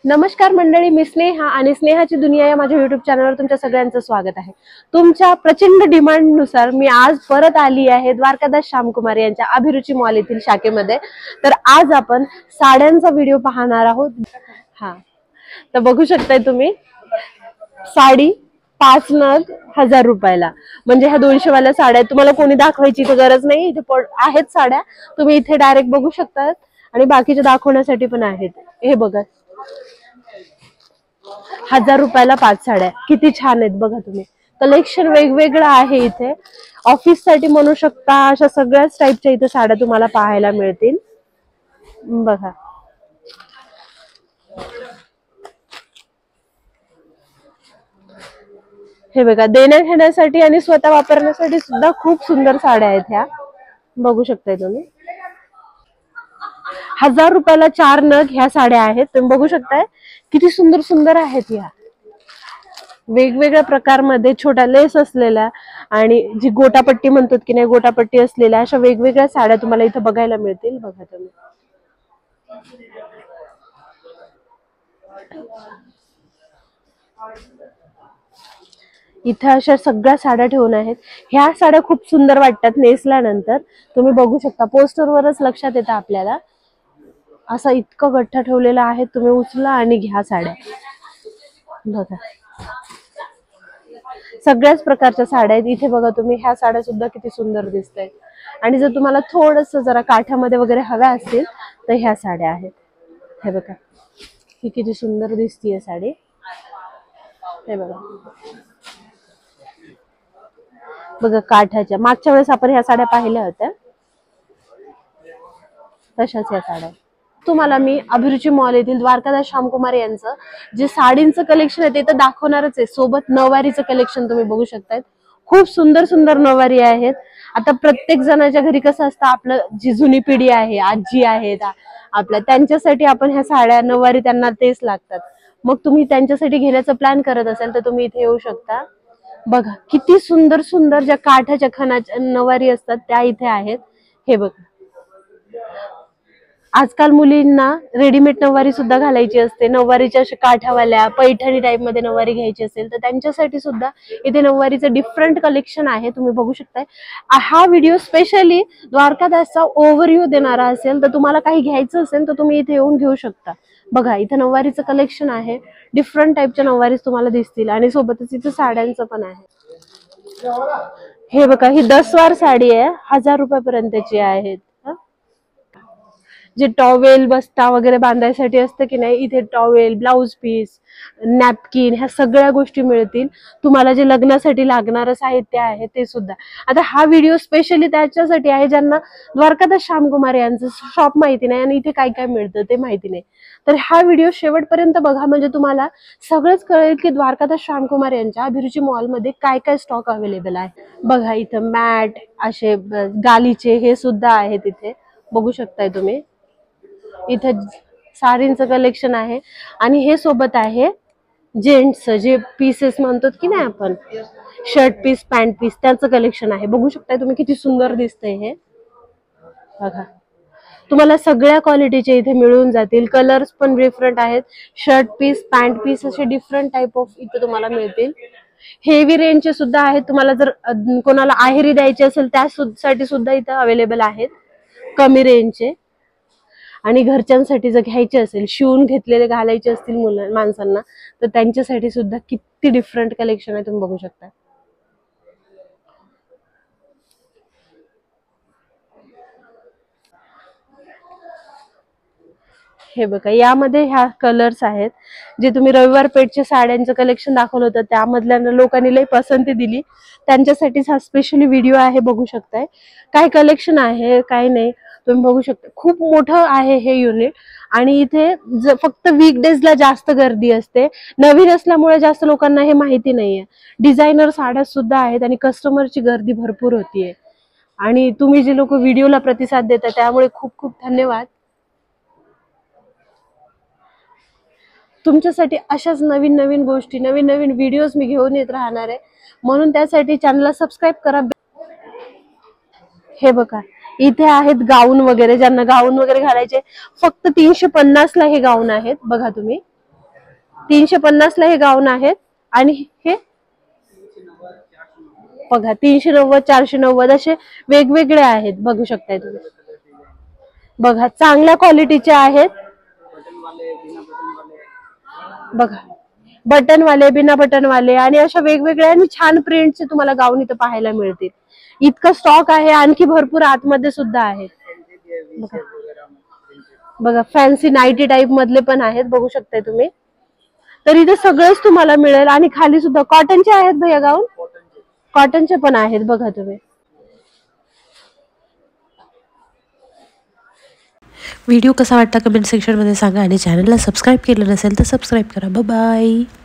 नमस्कार मंडळी, मी स्नेहा आणि स्नेहाची दुनिया या माझ्या युट्यूब चॅनलवर तुमच्या सगळ्यांचं स्वागत आहे। तुमच्या प्रचंड डिमांडनुसार मी आज परत आली आहे द्वारकादास श्यामकुमार यांच्या अभिरुची मॉल येथील शाखेमध्ये। तर आज आपण साड्यांचा व्हिडिओ पाहणार आहोत। तर बघू शकताय तुम्ही, साडी 5 नग 1000 रुपयाला, म्हणजे ह्या 200 वाल्या साड्या तुम्हाला कोणी दाखवायची तर गरज नाही, इथे आहेत साड्या, तुम्ही इथे डायरेक्ट बघू शकता आणि बाकीचे दाखवण्यासाठी पण आहेत। हे बघा, 1000 रुपयाला 5 साड्या, किती छान आहेत बघा तुम्ही। कलेक्शन वेगवेगळं आहे इथे, ऑफिस साठी म्हणू शकता, अशा सगळ्याच टाइपच्या इथे साड्या तुम्हाला पाहायला मिळतील। बघा, हे बघा, देण्या घेण्यासाठी आणि स्वतः वापरण्यासाठी सुद्धा खूप सुंदर साड्या आहेत ह्या, बघू शकताय तुम्ही। 1000 रुपयाला 4 नग ह्या साड्या आहेत, तुम्ही बघू शकताय किती सुंदर सुंदर आहेत ह्या। वेगवेगळ्या प्रकारमध्ये छोटा लेस असलेल्या आणि जी गोटापट्टी म्हणतात की नाही, गोटापट्टी असलेल्या अशा वेगवेगळ्या साड्या तुम्हाला इथे बघायला मिळतील। बघा तुम्ही, इथे अशा सगळ्या साड्या ठेवून आहेत। ह्या साड्या खूप सुंदर वाटतात नेसल्यानंतर, तुम्ही बघू शकता, पोस्टरवरच लक्षात येतं आपल्याला। असा इतकं गठ्ठा ठेवलेला आहे, तुम्ही उचला आणि घ्या साड्या। बघा, सगळ्याच प्रकारच्या साड्या आहेत इथे। बघा तुम्ही, ह्या साड्या सुद्धा किती सुंदर दिसतायत, आणि जर तुम्हाला थोडस जरा काठामध्ये वगैरे हव्या असतील तर ह्या साड्या आहेत। हे बघा, ही किती सुंदर दिसतीये साडी। हे बघा बघा, काठाच्या, मागच्या वेळेस आपण ह्या साड्या पाहिल्या होत्या तशाच ह्या साड्या। तुम्हाला मी अभिरुची मॉल येथील द्वारकादास श्यामकुमार यांचं जे साडींचं कलेक्शन आहे ते तर दाखवणारच आहे, सोबत नऊवारीचं कलेक्शन तुम्ही बघू शकताय। खूप सुंदर सुंदर नऊवारी आहेत। आता प्रत्येक जणाच्या घरी कसं असतं, आपलं जी जुनी पिढी आहे, आजी आहेत आपल्या, त्यांच्यासाठी आपण ह्या साड्या नऊवारी त्यांना तेच लागतात। मग तुम्ही त्यांच्यासाठी घेण्याचा प्लॅन करत असाल तर तुम्ही इथे येऊ शकता। बघा किती सुंदर सुंदर ज्या काठाच्या खणाच्या नऊवारी असतात त्या इथे आहेत। हे बघा, आजकाल मुलींना रेडीमेड नऊवारी सुद्धा घालायची असते, नऊवारीच्या अशा काठावाल्या पैठणी टाइप मध्ये नऊवारी घ्यायची असेल तर त्यांच्यासाठी सुद्धा इथे नऊवारीचं डिफरंट कलेक्शन आहे, तुम्ही बघू शकताय। हा व्हिडिओ स्पेशली द्वारकादासचा ओव्हरव्ह्यू देणारा असेल, तर तुम्हाला काही घ्यायचं असेल तर तुम्ही इथे येऊन घेऊ शकता। बघा, इथे नऊवारीचं कलेक्शन आहे, डिफरंट टाइपच्या नऊवारीज तुम्हाला दिसतील, आणि सोबतच इथे साड्यांचं पण आहे। हे बघा, ही 10 वार साडी आहे, 1000 रुपयापर्यंतची आहेत। जे टॉवेल बस्ता वगैरे बांधायसाठी असतं की नाही, इथे टॉवेल, ब्लाउज पीस, नॅपकिन, ह्या सगळ्या गोष्टी मिळतील। तुम्हाला जे लग्नासाठी लागणारं साहित्य आहे ते सुद्धा। आता हा व्हिडिओ स्पेशली त्याच्यासाठी आहे ज्यांना द्वारकादास श्यामकुमार यांचं शॉप माहिती नाही आणि इथे काय काय मिळतं ते माहिती नाही, तर हा व्हिडिओ शेवटपर्यंत बघा, म्हणजे तुम्हाला सगळंच कळेल की द्वारकादास श्यामकुमार यांच्या अभिरुची मॉल मध्ये काय काय स्टॉक अवेलेबल आहे। बघा, इथं मॅट, असे गालीचे हे सुद्धा आहेत, इथे बघू शकताय तुम्ही। इथे साडींचं कलेक्शन आहे, आणि हे सोबत आहे जेंट्स जे पीसेस म्हणतात की नाही आपण, शर्ट पीस, पॅन्ट पीस, त्याचं कलेक्शन आहे। बघू शकताय तुम्ही किती सुंदर दिसतंय हे। बघा, तुम्हाला सगळ्या क्वालिटीचे इथे मिळून जातील, कलर्स पण डिफरंट आहेत, शर्ट पीस, पॅन्ट पीस असे डिफरंट टाइप ऑफ इथे तुम्हाला मिळतील। हेवी रेंजचे सुद्धा आहेत, तुम्हाला जर कोणाला आहेरी द्यायची असेल त्यासाठी सुद्धा इथे अवेलेबल आहेत कमी रेंजचे, आणि घरच्यांसाठी जर घ्यायचे असेल, शिवून घेतलेले घालायचे असतील माणसांना, तर त्यांच्यासाठी सुद्धा किती डिफरंट कलेक्शन आहे, तुम्ही बघू शकता। हे बघा, यामध्ये ह्या कलर्स आहेत, जे तुम्ही रविवार पेठच्या साड्यांचं कलेक्शन दाखवलं होतं त्यामधल्या लोकांनी लई पसंती दिली, त्यांच्यासाठीच हा स्पेशली व्हिडिओ आहे। बघू शकताय काय कलेक्शन आहे काय नाही, तुम्ही बघू शकता। खूप मोठं आहे हे युनिट, आणि इथे फक्त वीकडेजला जास्त गर्दी असते, नवीन असल्यामुळे जास्त लोकांना हे माहिती नाहीये। डिझायनर साड्या सुद्धा आहेत, आणि कस्टमरची गर्दी भरपूर होतीये, आणि तुम्ही जे लोक व्हिडिओला प्रतिसाद देता त्यामुळे खूप खूप धन्यवाद। तुमच्यासाठी अशाच नवीन नवीन गोष्टी, नवीन नवीन व्हिडिओज मी घेऊन येत राहणार आहे, म्हणून त्यासाठी चॅनलला सबस्क्राईब करा। हे बघा, इथे आहेत गाऊन वगैरे, ज्यांना गाऊन वगैरे घालायचे, फक्त 350 ला हे गाऊन आहेत। बघा तुम्ही, 350ला हे गाऊन आहेत. आणि हे बघा 390, 490 असे वेगवेगळे आहेत, बघू शकताय तुम्ही. बघा चांगल्या क्वालिटीचे आहेत बघा, बटन वाले, बिना बटन वाले आणि अशा वेगवेगळ्या आणि छान प्रिंटचे तुम्हाला गाऊन इथे पाहायला मिळतील. इतका स्टॉक आहे, आणखी भरपूर आतमध्ये सुद्धा आहेत. बघा फॅन्सी नाईटी टाईप मधले पण आहेत, बघू शकताय तुम्ही. तर इथे सगळंच तुम्हाला मिळेल. आणि खाली सुद्धा कॉटनचे आहेत भैया गाऊन, कॉटनचे पण आहेत बघा तुम्ही. व्हिडिओ कसा वाटला कमेंट सेक्शनमध्ये सांगा आणि चॅनलला सबस्क्राईब केलं नसेल तर सबस्क्राईब करा. Bye bye.